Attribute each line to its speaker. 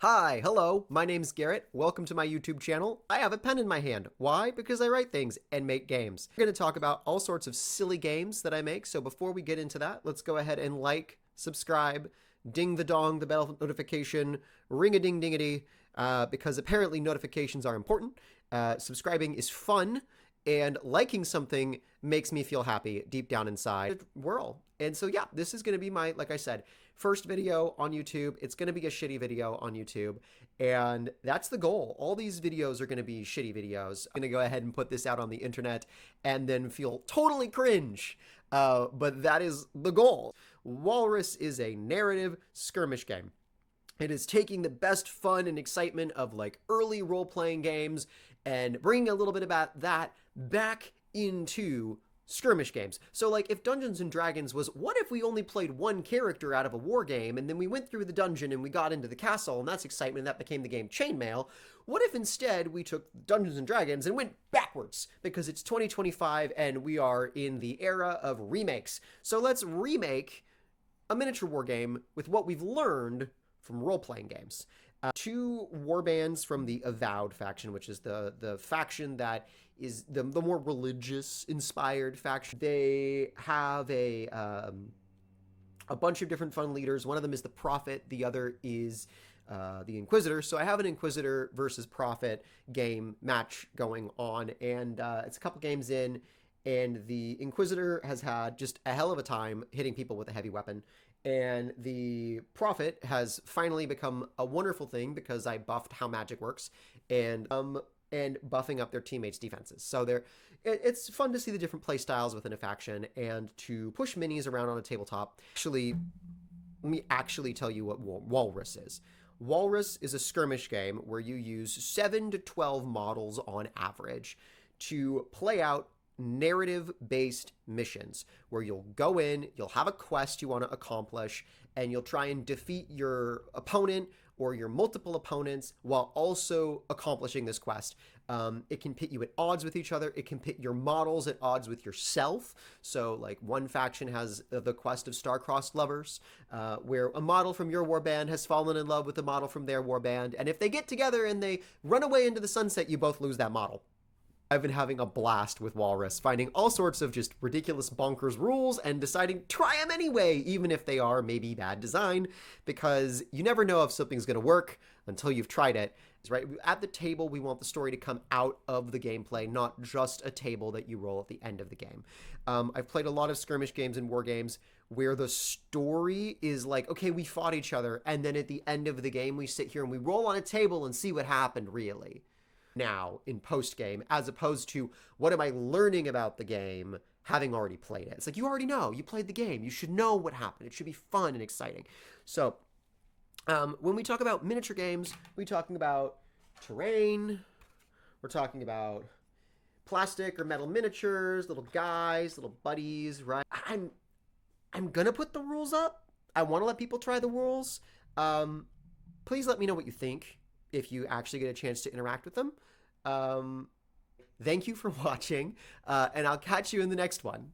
Speaker 1: Hi, hello, my name's Garrett. Welcome to my YouTube channel. I have a pen in my hand. Why? Because I write things and make games. We're going to talk about all sorts of silly games that I make. So before we get into that, let's go ahead and like, subscribe, ding the dong, the bell notification, ring a ding dingity, because apparently notifications are important. Subscribing is fun, and liking something makes me feel happy deep down inside. Whirl. And so yeah, this is going to be my, like I said, first video on YouTube. It's going to be a shitty video on YouTube, and that's the goal. All these videos are going to be shitty videos. I'm going to go ahead and put this out on the internet and then feel totally cringe, but that is the goal. Walrus is a narrative skirmish game. It is taking the best fun and excitement of like early role-playing games and bringing a little bit about that back into skirmish games. So like if Dungeons and Dragons was, what if we only played one character out of a war game and then we went through the dungeon and we got into the castle and that's excitement and that became the game Chainmail? What if instead we took Dungeons and Dragons and went backwards because it's 2025 and we are in the era of remakes. So let's remake a miniature war game with what we've learned from role-playing games. Two warbands from the Avowed faction, which is the faction that is the more religious-inspired faction. They have a bunch of different fun leaders. One of them is the Prophet. The other is the Inquisitor. So I have an Inquisitor versus Prophet game match going on, and it's a couple games in, and the Inquisitor has had just a hell of a time hitting people with a heavy weapon. And the Prophet has finally become a wonderful thing because I buffed how magic works and buffing up their teammates' defenses. So it's fun to see the different play styles within a faction and to push minis around on a tabletop. Actually, let me actually tell you what Walrus is. Walrus is a skirmish game where you use 7 to 12 models on average to play out narrative-based missions where you'll go in, you'll have a quest you want to accomplish, and you'll try and defeat your opponent or your multiple opponents while also accomplishing this quest. It can pit you at odds with each other. It can pit your models at odds with yourself. So like one faction has the quest of star-crossed lovers, where a model from your warband has fallen in love with a model from their warband, and if they get together and they run away into the sunset, you both lose that model. I've been having a blast with Walrus, finding all sorts of just ridiculous bonkers rules and deciding try them anyway, even if they are maybe bad design, because you never know if something's going to work until you've tried it. Right? At the table, we want the story to come out of the gameplay, not just a table that you roll at the end of the game. I've played a lot of skirmish games and war games where the story is like, okay, we fought each other, and then at the end of the game, we sit here and we roll on a table and see what happened, really. Now in post-game, as opposed to what am I learning about the game having already played it. It's like, you already know, you played the game, you should know what happened, it should be fun and exciting. So when we talk about miniature games, we're talking about terrain, we're talking about plastic or metal miniatures, little guys, little buddies, right? I'm gonna put the rules up. I want to let people try the rules. Please let me know what you think if you actually get a chance to interact with them. Thank you for watching, and I'll catch you in the next one.